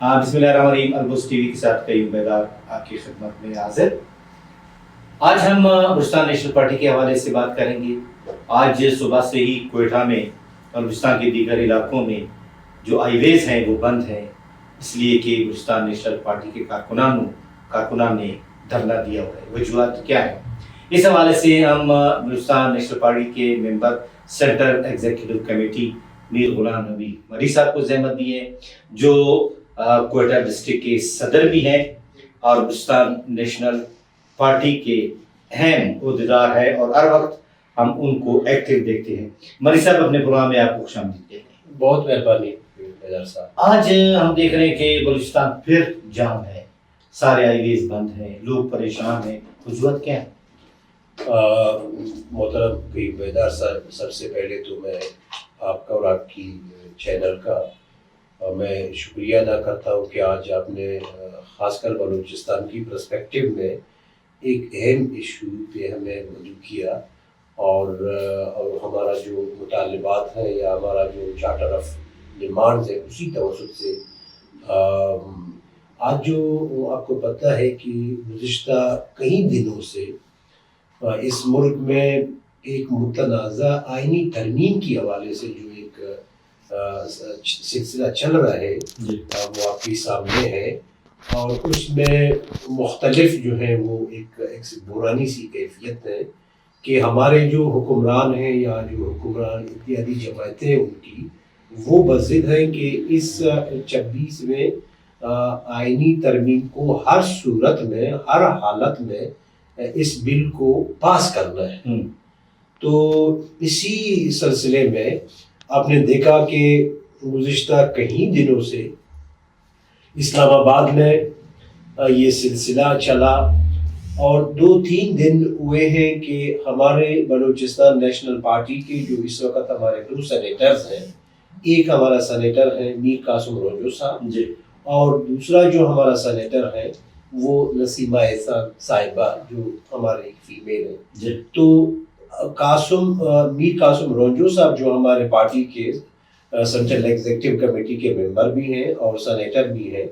بسم اللہ الرحمن الرحیم. البرز ٹی وی کے ساتھ کئی عبیدار آپ کی خدمت میں حاضر. آج ہم بلوچستان نیشنل پارٹی کے حوالے سے بات کریں گے. آج صبح سے ہی کوئٹہ میں اور بلوچستان کے دیگر علاقوں میں جو آئی ویز ہیں وہ بند ہیں، اس لیے کہ بلوچستان نیشنل پارٹی کے کارکنان نے دھرنا دیا ہوا ہے. وجوہات کیا ہے؟ اس حوالے سے ہم بلوچستان نیشنل پارٹی کے ممبر سینٹرل ایگزیکٹو کمیٹی میر غلام نبی مری صاحب کو زحمت دی ہے، جو کوئٹہ ڈسٹرکٹ کے صدر بھی ہیں اور بلوچستان نیشنل پارٹی کے اہم عہدیدار ہے، اور ہر وقت ہم ان کو ایکٹیو دیکھتے ہیں. مری صاحب اپنے پروگرام میں آپ کو خوش آمدید کہتے ہیں. بہت مہربانی بیدار صاحب. آج ہم دیکھ رہے ہیں کہ بلوچستان پھر جام ہے، سارے آئی ویز بند ہیں، لوگ پریشان ہیں. وجوہات کیا ہیں؟ محترم بیدار صاحب، سب سے پہلے تو میں آپ کا اور آپ کی چینل کا میں شکریہ ادا کرتا ہوں کہ آج آپ نے خاص کر بلوچستان کی پرسپیکٹیو میں ایک اہم ایشو پہ ہمیں مدعو کیا، اور ہمارا جو مطالبات ہیں یا ہمارا جو چارٹر آف ڈیمانڈز ہے اسی توسط سے آج جو آپ کو پتہ ہے کہ گزشتہ کئی دنوں سے اس ملک میں ایک متنازع آئینی ترمیم کی حوالے سے جو ایک سلسلہ چل رہا ہے وہ آپ کے سامنے ہے، اور اس میں مختلف جو ہیں وہ ایک بحرانی سی کیفیت ہے کہ ہمارے جو حکمران ہیں یا جو حکمران اتحادی جماعتیں ان کی وہ بضد ہیں کہ اس 26ویں آئینی ترمیم کو ہر صورت میں ہر حالت میں اس بل کو پاس کرنا ہے. تو اسی سلسلے میں آپ نے دیکھا کہ گزشتہ کئی دنوں سے اسلام آباد میں یہ سلسلہ چلا، اور 2-3 دن ہوئے ہیں کہ ہمارے بلوچستان نیشنل پارٹی کے جو اس وقت ہمارے 2 سینیٹرز ہیں، ایک ہمارا سینیٹر ہے میر قاسم رونجو صاحب اور دوسرا جو ہمارا سینیٹر ہے وہ نسیمہ احسان صاحبہ جو ہمارے ایک فیمیل ہے. تو میر قاسم رونجو صاحب جو ہمارے پارٹی کے سینٹرل ایگزیکٹو کمیٹی کے ممبر بھی ہیں اور سینیٹر بھی ہیں،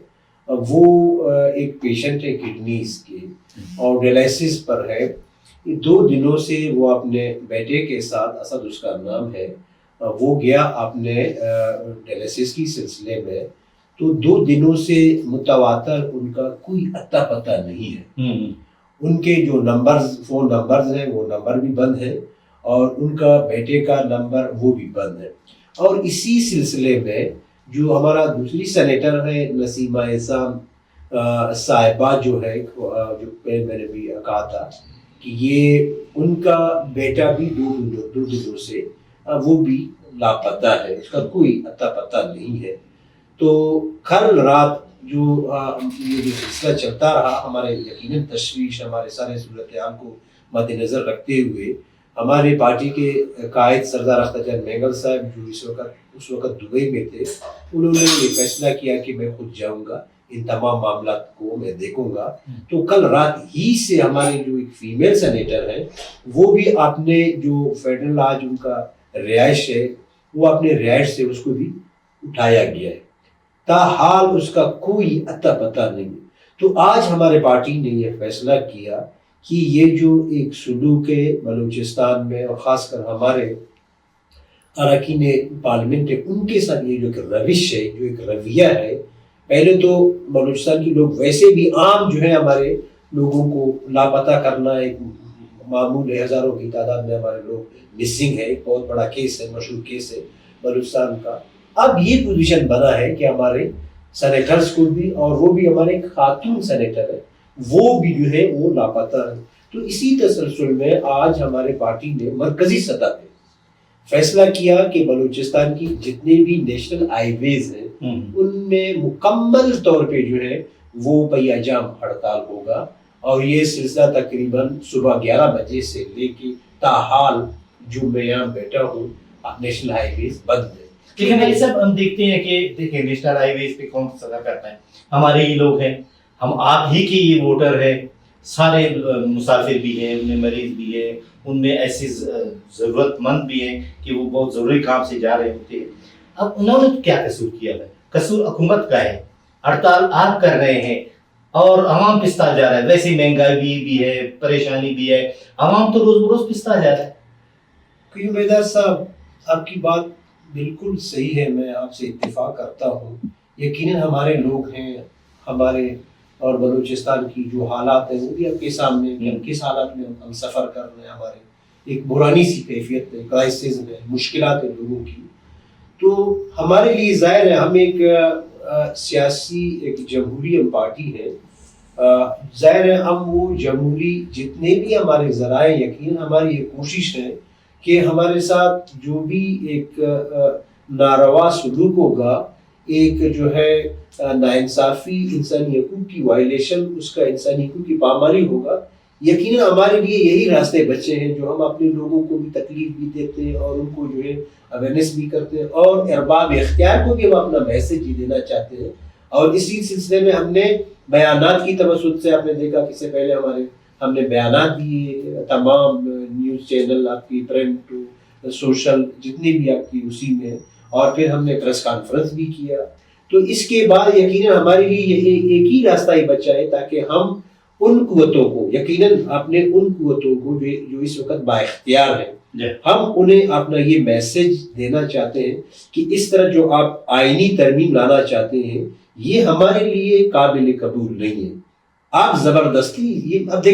وہ ایک پیشنٹ ہے کڈنیز کے اور ڈائلسس پر ہے. 2 دنوں سے وہ اپنے بیٹے کے ساتھ، اسد اس کا نام ہے، وہ گیا اپنے ڈائلسس کی سلسلے میں. تو 2 دنوں سے متواتر ان کا کوئی اتا پتہ نہیں ہے. ان کے جو فون نمبرز ہیں وہ نمبر بھی بند ہیں، اور ان کا بیٹے کا نمبر وہ بھی بند ہے. اور اسی سلسلے میں جو ہمارا دوسری سینیٹر ہے نسیمہ احسان صاحبہ جو ہے، جو میں نے بھی کہا تھا کہ یہ ان کا بیٹا بھی 2 دنوں سے وہ بھی لاپتہ ہے، اس کا کوئی اتا پتہ نہیں ہے. تو کل رات جو یہ سلسلہ چلتا رہا، ہمارے یقیناً تشویش، ہمارے سارے صورتحال کو مد نظر رکھتے ہوئے ہمارے پارٹی کے قائد سردار اختر جان مینگل صاحب جو اس وقت دبئی میں تھے، انہوں نے یہ فیصلہ کیا کہ میں خود جاؤں گا، ان تمام معاملات کو میں دیکھوں گا. تو کل رات ہی سے ہمارے جو ایک فیمیل سینیٹر ہیں وہ بھی اپنے جو فیڈرل آج ان کا رہائش ہے وہ اپنے رہائش سے اس کو بھی اٹھایا گیا ہے، تاحال اس کا کوئی اتا پتہ نہیں. تو آج ہمارے پارٹی نے یہ فیصلہ کیا کہ یہ جو ایک سلوک ہے بلوچستان میں، اور خاص کر ہمارے اراکین پارلیمنٹ ہے ان کے ساتھ یہ جو ایک روش ہے، جو ایک رویہ ہے، پہلے تو بلوچستان کے لوگ ویسے بھی عام جو ہے ہمارے لوگوں کو لاپتہ کرنا ایک معمول ہے، ہزاروں کی تعداد میں ہمارے لوگ مسنگ ہے، ایک بہت بڑا کیس ہے، مشہور کیس ہے بلوچستان کا. اب یہ پوزیشن بنا ہے کہ ہمارے سینیٹرز کو بھی، اور وہ بھی ہمارے خاتون سینیٹر ہے وہ بھی جو ہے وہ لاپتہ ہے. تو اسی تسلسل میں آج ہمارے پارٹی نے مرکزی سطح پہ فیصلہ کیا کہ بلوچستان کی جتنے بھی نیشنل ہائی ویز ہیں ان میں مکمل طور پہ جو ہے وہ پہیہ جام ہڑتال ہوگا، اور یہ سلسلہ تقریباً صبح 11 بجے سے لے کے تاحال جو میں یہاں بیٹھا ہوں نیشنل ہائی ویز بند ہے. لیکن بھائی صاحب ہم دیکھتے ہیں کہ دیکھیں نیشنل ہائی ویز پہ کون صدا کرتا ہے؟ ہمارے ہی لوگ ہیں، ہم آپ ہی کی یہ ووٹر ہے. سارے مسافر بھی ہیں، ان میں مریض بھی ہیں، ان میں ایسی ضرورت مند بھی ہیں کہ وہ بہت ضروری کام سے جا رہے ہوتے ہیں. اب انہوں نے کیا قصور کیا ہے؟ قصور حکومت کا ہے. ہڑتال آپ کر رہے ہیں اور عوام پستا جا رہا ہے. ویسے مہنگائی بھی ہے, پریشانی بھی ہے, عوام تو روز بروز پستا جا رہا ہے. کیوں بیدار صاحب, آپ کی بات بالکل صحیح ہے, میں آپ سے اتفاق کرتا ہوں. یقیناً ہمارے لوگ ہیں, ہمارے اور بلوچستان کی جو حالات ہیں وہ بھی آپ کے سامنے کہ ہم کس حالات میں ہم سفر کر رہے ہیں. ہمارے ایک برانی سی کیفیت ہے, کرائسس ہے, مشکلات ہیں لوگوں کی. تو ہمارے لیے ظاہر ہے ہم ایک سیاسی ایک جمہوری ہم پارٹی ہے. ظاہر ہے ہم وہ جمہوری جتنے بھی ہمارے ذرائع, یقین ہماری یہ کوشش ہے کہ ہمارے ساتھ جو بھی ایک ناروا سلوک ہوگا, ایک جو ہے ناانصافی, انسانی حقوق کی وائلیشن, اس کا انسانی حقوق کی پامالی ہوگا, یقیناً ہمارے لیے یہی راستے بچے ہیں جو ہم اپنے لوگوں کو بھی تکلیف بھی دیتے ہیں اور ان کو جو ہے اویئرنیس بھی کرتے ہیں, اور ارباب اختیار کو بھی ہم اپنا میسج ہی دینا چاہتے ہیں. اور اسی سلسلے میں ہم نے بیانات کی توسط سے, آپ نے دیکھا کہ اس سے پہلے ہم نے بیانات دیے تمام نیوز چینل, آپ کی پرنٹ, سوشل جتنی بھی آپ کی اسی میں, اور پھر ہم نے پریس کانفرنس بھی کیا. تو اس کے بعد یقیناً ہمارے لیے یہ ایک ہی راستہ ہی بچا ہے تاکہ ہم ان قوتوں کو, یقیناً اپنے ان قوتوں کو جو اس وقت با اختیار ہیں, ہم انہیں اپنا یہ میسج دینا چاہتے ہیں کہ اس طرح جو آپ آئینی ترمیم لانا چاہتے ہیں یہ ہمارے لیے قابل قبول نہیں ہے. آپ زبردستی یہ اب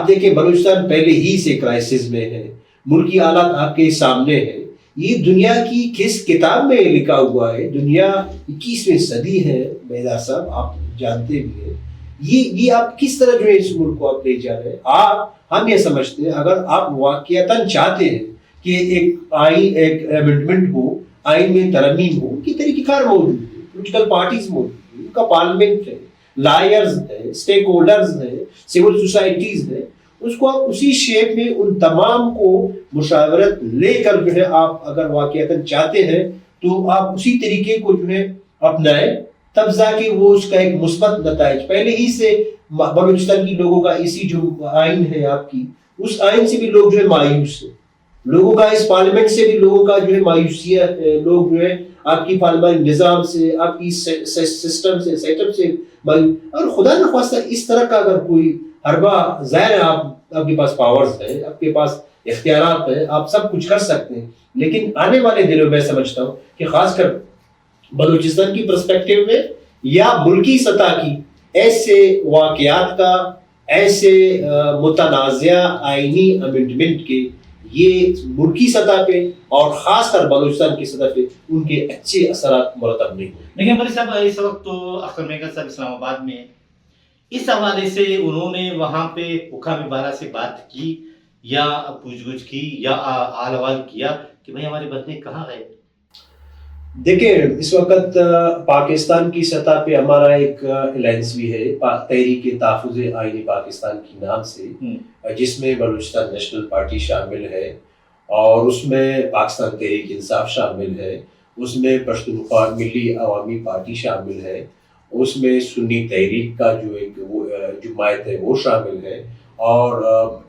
دیکھیں بلوچستان پہلے ہی سے کرائسس میں ہے, ملکی حالات آپ کے سامنے ہے. یہ دنیا کی کس کتاب میں لکھا ہوا ہے؟ دنیا 21ویں صدی ہے بیدار صاحب, آپ جانتے بھی ہیں. یہ آپ کس طرح جو ہے اس ملک کو آپ لے جا رہے ہیں. ہم یہ سمجھتے ہیں اگر آپ واقعتاً چاہتے ہیں کہ ایک آئین, ایک امینڈمنٹ ہو, آئین میں ترمیم ہو, ان کی طریقہ کار موجود ہے, پولیٹیکل پارٹیز موجود ہیں, ان کا پارلیمنٹ ہے, لائرز ہیں, اسٹیک ہولڈرز ہیں, سول سوسائٹیز ہیں, اس کو آپ اسی شیپ میں ان تمام کو مشاورت لے کر جو ہے آپ اگر واقعتاً چاہتے ہیں تو آپ اسی طریقے کو جو ہے اپنائیں, تب جا کے وہ اس کا ایک مثبت نتائج. پہلے ہی سے بلوچستان کی لوگوں کا اسی جو آئین ہے آپ کی, اس آئین سے بھی لوگ جو ہے مایوس ہیں, لوگوں کا اس پارلیمنٹ سے بھی لوگوں کا جو ہے مایوسیت ہے, لوگ جو ہے آپ کی پارلیمانی نظام سے, آپ کی سسٹم سے, سیٹ اپ سے مایوس. اور خدا نخواستہ اس طرح کا اگر کوئی حربہ, ظاہر ہے آپ کے پاس پاورز ہے, آپ کے پاس اختیارات ہے, آپ سب کچھ کر سکتے ہیں, لیکن آنے والے دنوں میں سمجھتا ہوں کہ خاص کر بلوچستان کی پرسپیکٹیو میں یا ملکی سطح کی ایسے واقعات کا, ایسے متنازع آئینی امینڈمنٹ کے یہ ملکی سطح پہ اور خاص کر بلوچستان کی سطح پہ ان کے اچھے اثرات مرتب نہیں ہوئے. لیکن بھائی صاحب اس وقت تو اختر مینگل صاحب اسلام آباد میں, اس حوالے سے انہوں نے وہاں پہ حکام بارہ سے بات کی یا پوچھ گچھ کی یا آل حوال کیا کہ بھائی ہمارے بندے کہاں گئے؟ دیکھیں اس وقت پاکستان کی سطح پہ ہمارا ایک الائنس بھی ہے تحریک تحفظ آئین پاکستان کی نام سے, جس میں بلوچستان نیشنل پارٹی شامل ہے, اور اس میں پاکستان تحریک انصاف شامل ہے, اس میں پشتونخوا ملی عوامی پارٹی شامل ہے, اس میں سنی تحریک کا جو ایک جماعت ہے وہ شامل ہے, اور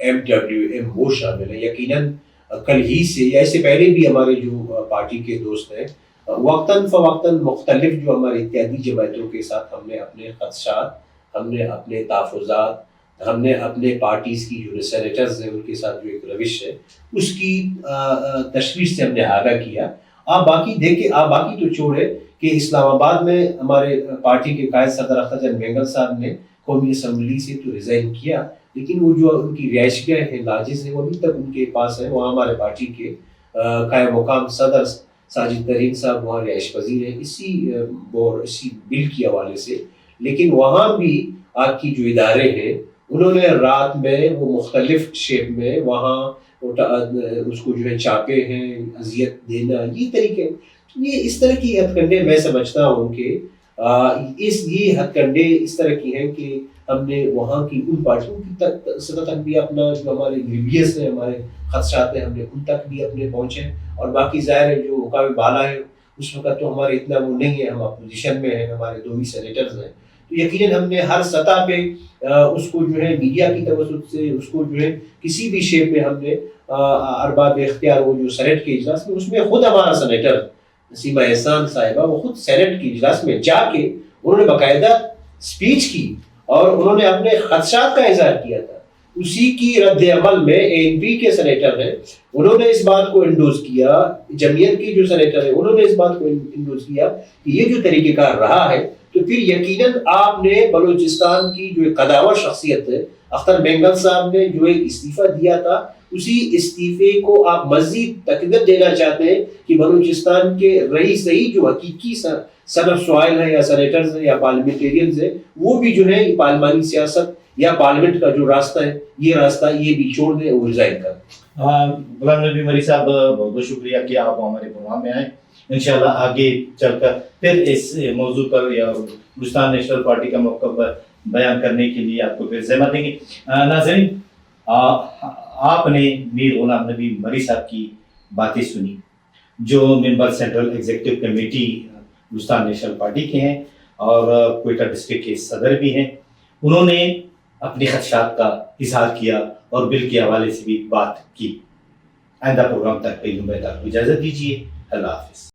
MWM وہ شامل ہے. یقیناً کل ہی سے یا اس سے پہلے بھی ہمارے جو پارٹی کے دوست ہیں وقتاً فوقتاً مختلف جو ہماری اتحادی جماعتوں کے ساتھ ہم نے اپنے خدشات, ہم نے اپنے تحفظات, ہم نے اپنے پارٹیز کی جو سینیٹرز ہیں ان کے ساتھ جو ایک روش ہے اس کی تشویش سے ہم نے آگاہ کیا. آپ باقی تو چھوڑے کہ اسلام آباد میں ہمارے پارٹی کے قائد صدر اختر چند مینگل صاحب نے قومی اسمبلی سے تو ریزائن کیا, لیکن وہ جو ان کی رہائش گاہ ہے لاجز ہے وہ ابھی تک ان کے پاس ہے. وہاں ہمارے پارٹی کے قائم مقام صدر ساجد ترین صاحب وہاں رہائش پذیر ہیں اسی بل کی حوالے سے. لیکن وہاں بھی آپ کی جو ادارے ہیں انہوں نے رات میں وہ مختلف شیپ میں وہاں اس کو جو ہے چاپے ہیں, اذیت دینا, یہ طریقے, یہ اس طرح کی ہتھ کنڈے میں سمجھتا ہوں کہ یہ ہتھ کنڈے اس طرح کی ہیں کہ ہم نے وہاں کی ان پارٹیوں کی سطح تک بھی اپنا جو ہمارے گریویس ہیں, ہمارے خدشات ہیں, ہم نے ان تک بھی اپنے پہنچے. اور باقی ظاہر ہے جو حکام بالا ہے اس وقت تو ہمارے اتنا وہ نہیں ہے, ہم اپوزیشن میں ہیں, ہمارے 2 ہی سینیٹرز ہیں, تو یقیناً ہم نے ہر سطح پہ اس کو جو ہے میڈیا کی توسط سے اس کو جو ہے کسی بھی شیپ میں ہم نے ارباب اختیار وہ جو سینیٹ کے اجلاس میں, اس میں خود ہمارا سینیٹر نسیمہ احسان صاحبہ وہ خود سینیٹ کے اجلاس میں جا کے انہوں نے باقاعدہ اسپیچ کی اور انہوں نے اپنے خدشات کا اظہار کیا تھا. اسی کی رد عمل میں ANP کے سینیٹر ہیں, انہوں نے اس بات کو انڈوز کیا, جمعیت کی جو سینیٹر ہیں انہوں نے اس بات کو انڈوز کیا کہ یہ جو طریقہ کار رہا ہے تو پھر یقیناً آپ نے بلوچستان کی جو ایک قداور شخصیت ہے اختر مینگل صاحب نے جو ایک استعفیٰ دیا تھا, اسی استعفے کو آپ مزید تقویت دینا چاہتے ہیں کہ بلوچستان کے رہی صحیح جو حقیقی سن آف سوائل ہے یا سینیٹرز ہیں یا پارلیمنٹیرینز ہیں وہ بھی جو ہے پارلیمانی سیاست یا پارلیمنٹ کا جو راستہ ہے یہ بھی چھوڑ دیں اور ریزائن کر دیں. غلام نبی مری صاحب بہت بہت شکریہ کہ آپ ہمارے پروگرام میں آئے. انشاءاللہ آگے چل کر پھر اس موضوع پر یا بلوچستان نیشنل پارٹی کا موقف بیان کرنے کے لیے آپ کو پھر زحمت دیں گے. ناظرین, آپ نے میر غلام نبی مری صاحب کی باتیں سنی جو member central executive committee Balochistan National Party کے ہیں اور کوئٹہ ڈسٹرکٹ کے صدر بھی ہیں. انہوں نے اپنے خدشات کا اظہار کیا اور بل کے حوالے سے بھی بات کی. آئندہ پروگرام تک پہلے آپ کو اجازت دیجیے. اللہ حافظ.